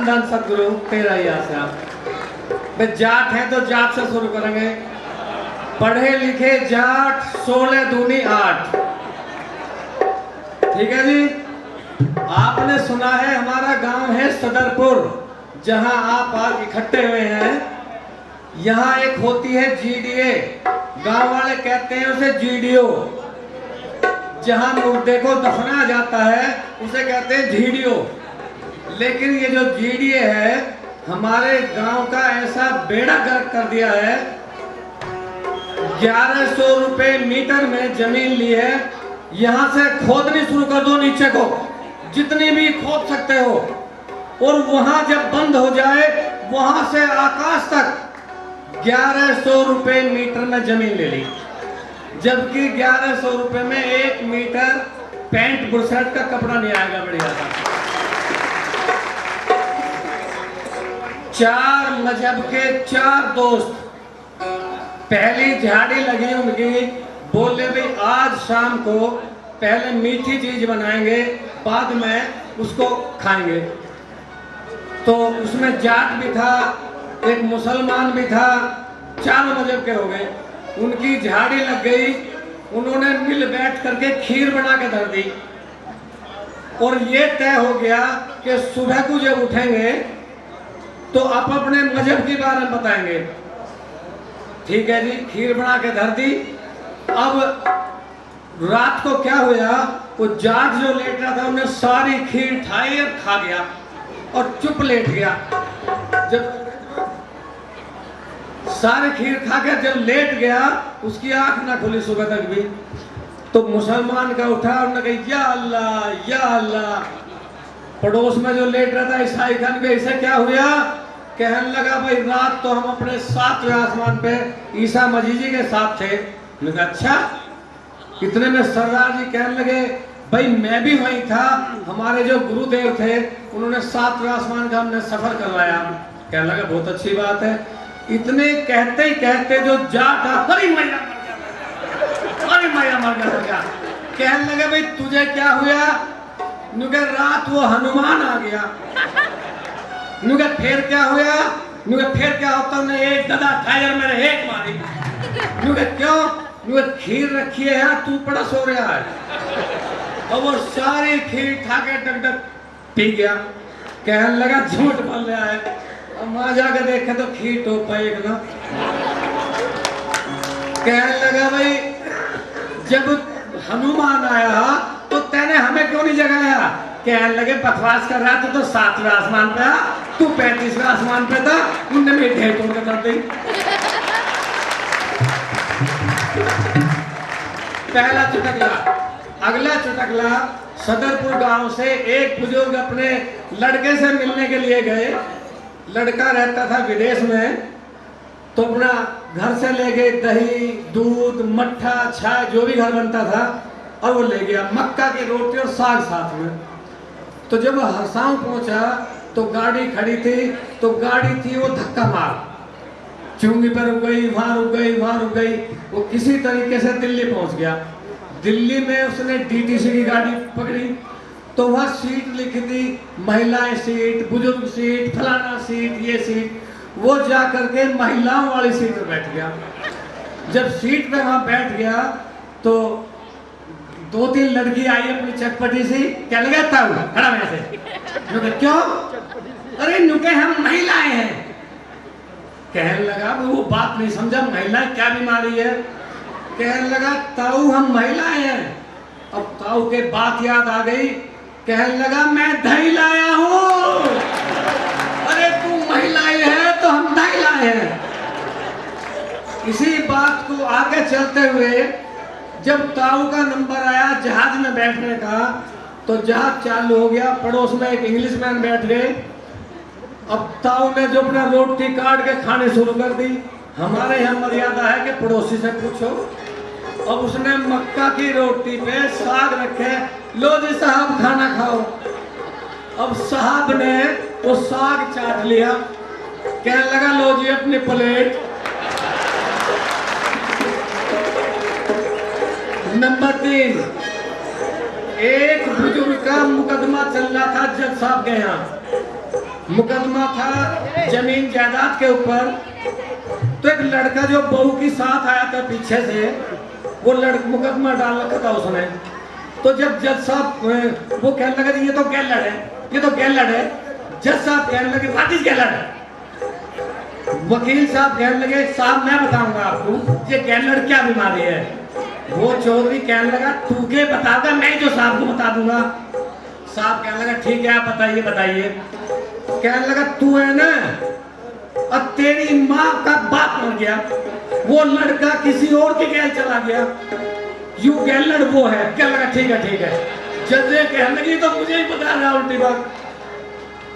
धन धन सदगुरु तेरा ही आसरा। भाई जाट है तो जाट से शुरू करेंगे। पढ़े लिखे जाट 16 दूनी 8। ठीक है जी। आपने सुना है हमारा गांव है सदरपुर, जहां आप आज इकट्ठे हुए हैं। यहाँ एक होती है जीडीए, गांव वाले कहते हैं उसे जीडीओ। जहां मुर्दे को दफनाया जाता है उसे कहते हैं जीडीओ। लेकिन ये जो जीडीए है हमारे गांव का ऐसा बेड़ा गर्क कर दिया है। 1100 रुपए मीटर में जमीन ली है। यहां से खोदनी शुरू कर दो नीचे को, जितनी भी खोद सकते हो, और वहां जब बंद हो जाए वहां से आकाश तक 1100 रुपए मीटर में जमीन ले ली। जबकि 1100 रुपए में 1 मीटर पैंट बुरशर्ट का कपड़ा नहीं आएगा बढ़िया सा। 4 मजहब के 4 दोस्त, पहली झाड़ी लगी उनकी, बोले भाई आज शाम को पहले मीठी चीज बनाएंगे, बाद में उसको खाएंगे। तो उसमें जाट भी था, एक मुसलमान भी था, 4 मजहब के हो गए। उनकी झाड़ी लग गई, उन्होंने मिल बैठ करके खीर बना के धर दी। और ये तय हो गया कि सुबह को जब उठेंगे तो आप अपने मजहब के बारे में बताएंगे। ठीक है जी, खीर बना के धर दी। अब रात को क्या हुआ, वो जाट जो लेट रहा था उन्हें सारी खीर खाई और खा गया और चुप लेट गया। जब सारी खीर खा के जब लेट गया, उसकी आंख ना खुली सुबह तक भी। तो मुसलमान का उठा और कहा या अल्लाह या अल्लाह। पड़ोस में जो लेट रहा था ईसाई खान के, इसे क्या हुआ, कहने लगा भाई रात तो हम अपने 7वें आसमान पे ईसा मसीह जी के साथ थे। मैंने कहा अच्छा। इतने में सरदार जी कहने लगे भाई मैं भी वहीं था, हमारे जो गुरुदेव थे उन्होंने 7वें आसमान का हमने सफर करवाया। कहने लगा बहुत अच्छी बात है। इतने कहते ही कहते जो जाट था, अरे मैया मर गया। कहने लगे भाई तुझे क्या हुआ? नुके रात वो हनुमान आ गया। नुके फिर क्या हुआ? नुके फिर क्या होता, उन्हें एक गदा टाइगर मेरे एक मारी। नुके क्यों? नुके खीर रखी है यार, तू पड़ा सो रहा है। और वो सारी खीर खा के डक डक पी गया। कहने लगा झूठ बोल रहा है। अब वहां जाके देखे तो खीर टोप पाई एक ना। कहने लगा भाई जब हनुमान आया तो तेने हमें क्यों नहीं जगाया? कहने लगे बकवास कर रहा था तो 7वें आसमान पे आ, तू 35वें आसमान पे था, उनने मेरी ढेर तोड़ कर दी। पहला चुटकला। अगला चुटकला, सदरपुर गांव से एक बुजुर्ग अपने लड़के से मिलने के लिए गए। लड़का रहता था विदेश में, तो अपना घर से ले गए दही, दूध, मट्ठा, छाछ जो भी घर बनता था, और वो ले गया मक्का की रोटी और साग साथ में। तो जब वो हरसांव पहुंचा तो गाड़ी खड़ी थी, तो गाड़ी थी वो धक्का मार, चुंगी पर रुक गई, वहां रुक गई, वहां रुक गई। वो किसी तरीके से दिल्ली पहुंच गया। दिल्ली में उसने डीटीसी की गाड़ी पकड़ी, तो वहां सीट लिखी थी महिलाएं सीट, बुजुर्ग सीट, फलाना सीट, ये सीट। वो जा करके महिलाओं वाली सीट पर बैठ गया। जब सीट पे वहां बैठ गया तो 2-3 लड़की आई अपनी चटपटी सी, क्या लगाता हूँ खड़ा में से। क्यों? अरे नुके हम महिलाएं हैं। कहने लगा वो बात नहीं समझा, महिलाएं क्या बीमारी है? कहने लगा ताऊ हम महिलाएं हैं। अब ताऊ के बात याद आ गई। कहने लगा मैं दही लाया हूँ। अरे तू महिलाएं है तो हम दही लाए हैं। इसी बात को आगे चलते हुए जब ताऊ का नंबर आया जहाज में बैठने का, तो जहाज चालू हो गया। पड़ोस में एक इंग्लिशमैन बैठ गए। अब ताऊ ने जो अपना रोटी काट के खाने शुरू कर दी। हमारे यहाँ मर्यादा है कि पड़ोसी से पूछो। अब उसने मक्का की रोटी पे साग रखे, लो जी साहब खाना खाओ। अब साहब ने वो साग चाट लिया। कहने लगा लो जी अपनी प्लेट। नंबर 3, एक बुजुर्ग का मुकदमा चल रहा था जज साहब के यहाँ। मुकदमा था जमीन जायदाद के ऊपर। तो एक लड़का जो बहू के साथ आया था पीछे से, वो मुकदमा डाल रखा था उसने। तो जब जज साहब वो कहने लगा ये तो गैलड़ है, ये तो गैलड़ है। जज साहब कहने लगे व्हाट इज गैलड़। वकील साहब कहने लगे साहब मैं बताऊंगा आपको ये गैलड़ क्या बीमारी है। वो चौधरी कहने लगा तू के बतागा, मैं जो साहब को बता दूंगा। साहब कहने लगा ठीक है आप बताइए बताइए। कहने लगा तू है ना, अब तेरी माँ का बाप मर गया, वो लड़का किसी और के गैल चला गया, यू गैलड़ वो है। कहने लगा ठीक है ठीक है। जज कहने लगी तो मुझे ही बता रहा उल्टी बात।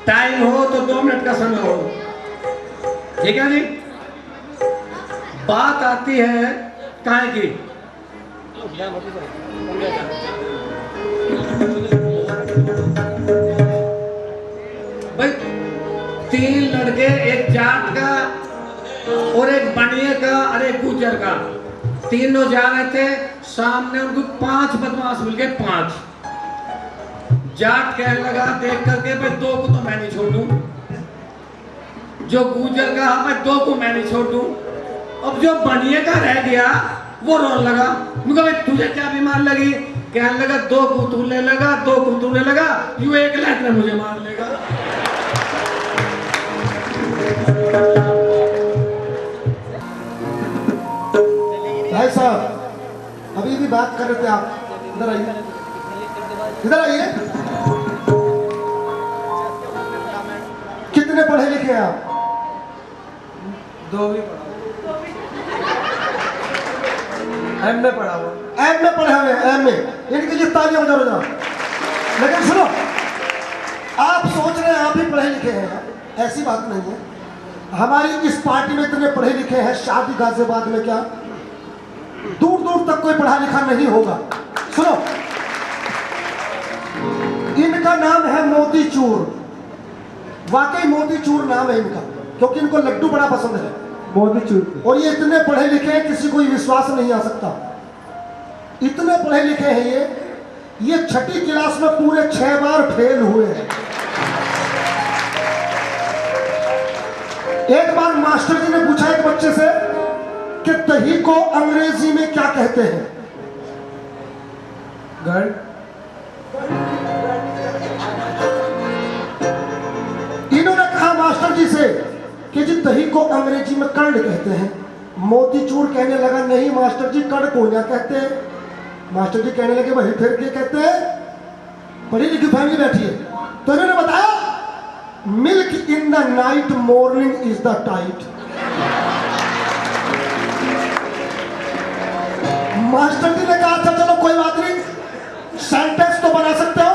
टाइम हो तो 2 मिनट का समय हो, ठीक है जी। बात आती है काहे की, भाई 3 लड़के, एक जाट का और एक बनिए का और एक गुजर का, तीनों जा रहे थे। सामने उनको 5 बदमाश मिल गए, 5। जाट कहने लगा देख करके भाई 2 को तो मैं नहीं छोड़ दूं। जो गुजर का मैं 2 को मैं नहीं छोड़ दूं। अब जो बनिए का रह गया वो रोने लगा। मुझे भाई तुझे क्या बीमार लगी। कहने लगा 2 को तू ले लगा, 2 को तू ले लगा, यू एक लाख में मुझे मार लेगा। भाई साहब अभी भी बात कर रहे थे आप, इधर आइए, इधर आइए। कितने पढ़े लिखे हैं आप? 2 भी पढ़ा, एमए पढ़ा हुआ। एमए पढ़े हुए हैं, एमए, इनके लिए तालियां बजाओ जरा। लेकिन सुनो, आप सोच रहे हैं आप ही पढ़े लिखे हैं, ऐसी बात नहीं है। हमारी इस पार्टी में इतने पढ़े लिखे हैं, शादी गाजियाबाद में क्या दूर दूर तक कोई पढ़ा लिखा नहीं होगा। सुनो, इनका नाम है मोतीचूर। वाकई मोतीचूर नाम है इनका, क्योंकि इनको लड्डू बड़ा पसंद है मोतीचूर। और ये इतने पढ़े लिखे हैं किसी को विश्वास नहीं आ सकता। इतने पढ़े लिखे हैं ये 6ठी क्लास में पूरे 6 बार फेल हुए हैं। एक बार मास्टर जी ने पूछा एक बच्चे से कि दही को अंग्रेजी में क्या कहते हैं? घर। इन्होंने कहा मास्टर जी से कि जी दही को अंग्रेजी में कर्ड कहते हैं। मोतीचूर कहने लगा नहीं मास्टर जी, कर्ड को क्या कहते हैं? मास्टर जी कहने लगे वही फिर क्या कहते हैं? पढ़ी लिखी फैमिली बैठी है। तो इन्होंने बताया milk in the night morning is the tight. Master ji ने कहा था चलो कोई बात नहीं, सेंटेंस तो बना सकते हो,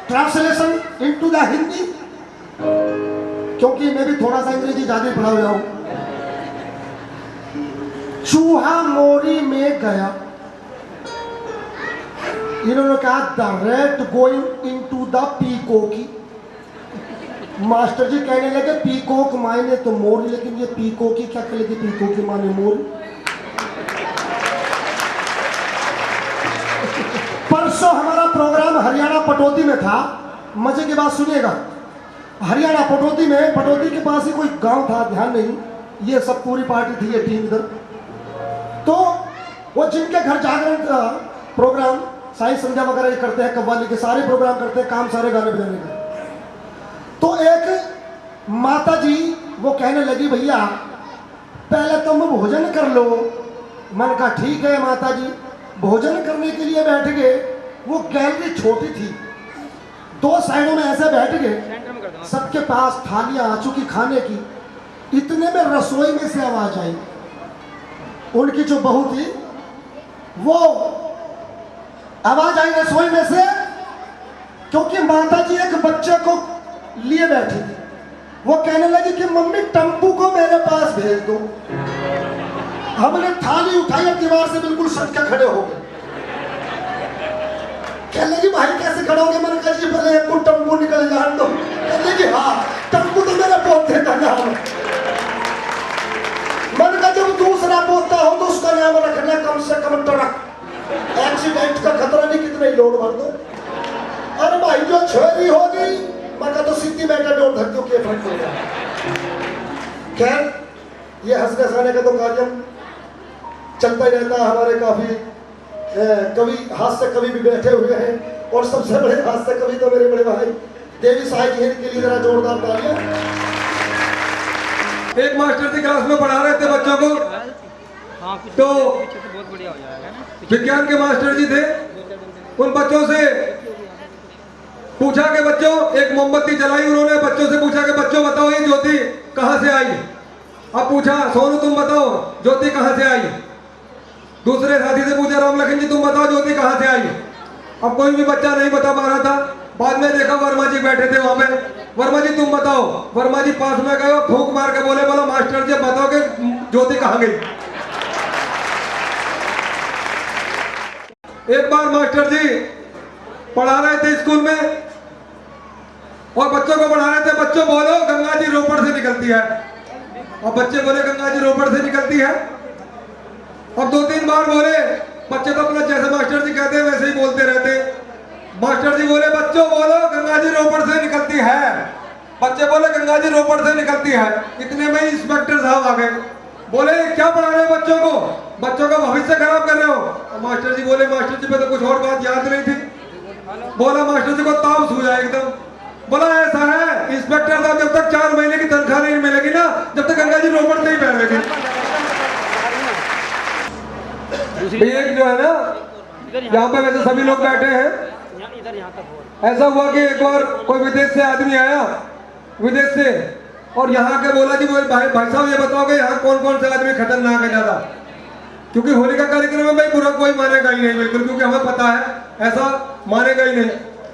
ट्रांसलेशन इनटू द हिंदी, क्योंकि मैं भी थोड़ा सा अंग्रेजी ज्यादा पढ़ा हुआ हूं। चूहा मोरी में गया, इन्होंने कहा the rat going into the peacocky. Master ji कहने लगे पीकॉक मायने तो मोर, लेकिन ये पीकॉकी क्या कर लेगी? पीकॉकी माने मोर। परसों हमारा प्रोग्राम हरियाणा पटौदी में था। मजे की बात सुनिएगा, हरियाणा पटौदी में, पटौदी के पास ही कोई गांव था, ध्यान नहीं, ये सब पूरी पार्टी थी, ये टीम इधर। तो वो जिनके घर जागरण का प्रोग्राम, साई संध्या वगैरह करते हैं, कव्वाली के सारे प्रोग्राम करते हैं, काम सारे गाने बजाने का। तो एक माता जी वो कहने लगी भैया पहले तुम भोजन कर लो। मन का ठीक है माता जी। भोजन करने के लिए बैठ गए। वो गैलरी छोटी थी, 2 साइडों में ऐसे बैठ गए, सबके पास थालियां आ चुकी खाने की। इतने में रसोई में से आवाज आई। उनकी जो बहू थी वो आवाज आई रसोई में से, क्योंकि माता जी एक बच्चे को लिए बैठी थी। वो कहने लगी कि मम्मी टम्पू को मेरे पास भेज दो। हमने थाली उठाई और दीवार से बिल्कुल सट के खड़े हो गए। कहने लगी भाई कैसे खड़े हो गए? मैंने कहा जी पहले एक को टम्पू निकल जान दो। कहने लगी हाँ टम्पू तो मेरा पोते का नाम है। मैंने कहा जब दूसरा पोता हो तो उसका नाम रखना कम से कम ट्रक, एक्सीडेंट का खतरा नहीं, कितने ही लोड भर दो। अरे भाई जो छोरी होगी मैं तो सीधी मेटाडोर धर दो के फट। खैर, ये हंसने हंसाने का तो कार्य चलता ही रहता है। हमारे काफी कवि, हास्य कवि भी बैठे हुए हैं, और सबसे बड़े हास्य कवि तो मेरे बड़े भाई देवी साई जी हैं। इनके लिए जरा जोरदार तालियां। एक मास्टर जी क्लास में पढ़ा रहे थे बच्चों को, तो विज्ञान के मास्टर जी थे। उन बच्चों से पूछा कि बच्चों, एक मोमबत्ती जलाई उन्होंने, बच्चों से पूछा कि बच्चों बताओ ये ज्योति कहां से आई। अब पूछा सोनू तुम बताओ ज्योति कहां से आई। दूसरे साथी से पूछा राम लखन जी तुम बताओ ज्योति कहां से आई। अब कोई भी बच्चा नहीं बता पा रहा था। बाद में देखा वर्मा जी बैठे थे वहां पे, वर्मा जी तुम बताओ। वर्मा जी पास में गए, फूंक मार के बोले, बोला मास्टर जी बताओ कि ज्योति कहां गई। एक बार मास्टर जी पढ़ा रहे थे स्कूल में, और बच्चों को पढ़ा रहे थे, बच्चों बोलो गंगा जी रोपड़ से निकलती है। और बच्चे बोले गंगा जी रोपड़ से निकलती है। अब 2-3 बार बोले, बच्चे तो अपना जैसे मास्टर जी कहते हैं वैसे ही बोलते रहते। मास्टर जी बोले बच्चों बोलो गंगा जी रोपड़ से निकलती है। बच्चे बोले गंगा जी रोपड़ से निकलती है। इतने में इंस्पेक्टर साहब आ गए, बोले क्या पढ़ा रहे हो बच्चों को, बच्चों का भविष्य खराब कर रहे हो। और मास्टर जी बोले मास्टर जी पे तो कुछ और बात याद नहीं थी। बोला मास्टर जी को ताव सूझा एकदम। बोला ऐसा है इंस्पेक्टर साहब, जब तक 4 महीने की तनख्वाह नहीं मिलेगी ना, जब तक गंगा जी रोपड़ से ही बहेगी। एक जो है ना, यहाँ पे वैसे सभी लोग बैठे हैं। ऐसा हुआ कि एक बार कोई विदेश से आदमी आया, विदेश से, और यहाँ के बोला कि भाई साहब ये बताओ कि यहाँ कौन कौन से आदमी खतरनाक है ज्यादा। क्योंकि होली का कार्यक्रम में भाई बुरा कोई मानेगा ही नहीं बिल्कुल, क्योंकि हमें पता है ऐसा मानेगा ही नहीं।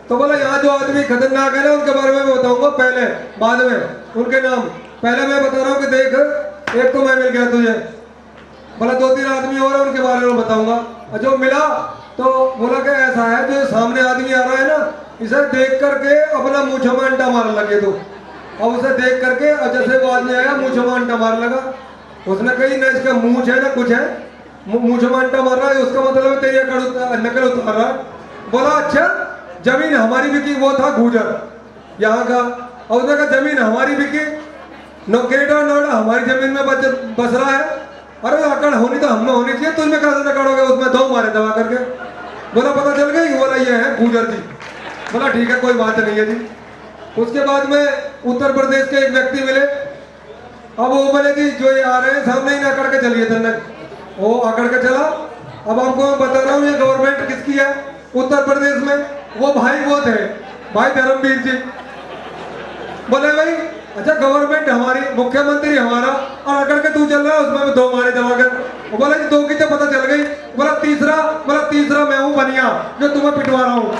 तो बोला यहाँ जो आदमी खतरनाक है ना उनके बारे में मैं बताऊंगा पहले, बाद में उनके नाम। पहले मैं बता रहा हूँ कि देख, एक तो मैं मिल गया तुझे, बोला 2-3 आदमी और है उनके बारे में बताऊंगा। और जो मिला तो बोला कि ऐसा है जो सामने आदमी आ रहा है ना, इसे देख करके अपना मूंछों में अंटा मारने लगे तो। और उसे देख करके और जैसे वो आदमी आया मूंछों में अंटा मारने लगा। उसने कही ना इसका मूंछ है ना कुछ है, मूंछों में अंटा मार रहा है, उसका मतलब तेरी नकल उतार रहा है। बोला अच्छा जमीन हमारी बिकी, वो था गुजर यहाँ का। और उसने कहा जमीन हमारी बिकी, नोएडा नोएडा हमारी जमीन में बस रहा है। अरे अकड़ होनी तो हम में होनी चाहिए, तुझमें कैसे अकड़ोगे, उसमें 2 मारे दबा करके। बोला पता चल गई, बोला ये है गुजर जी। बोला ठीक है कोई बात नहीं है जी। उसके बाद में उत्तर प्रदेश के एक व्यक्ति मिले। अब वो बोले कि जो ये आ रहे हैं सामने ही अकड़ के चलिए तन्नक, वो अकड़ के चला। अब आपको मैं बता रहा हूँ ये गवर्नमेंट किसकी है उत्तर प्रदेश में, वो भाई वो थे भाई धर्मवीर जी। बोले भाई अच्छा गवर्नमेंट हमारी, मुख्यमंत्री हमारा, और अकड़ के तू चल रहा है उसमें 2 मारे दबा कर। बोला जी 2 की तो पता चल गई। बोला तीसरा मैं हूँ बनिया जो तुम्हें पिटवा रहा हूँ।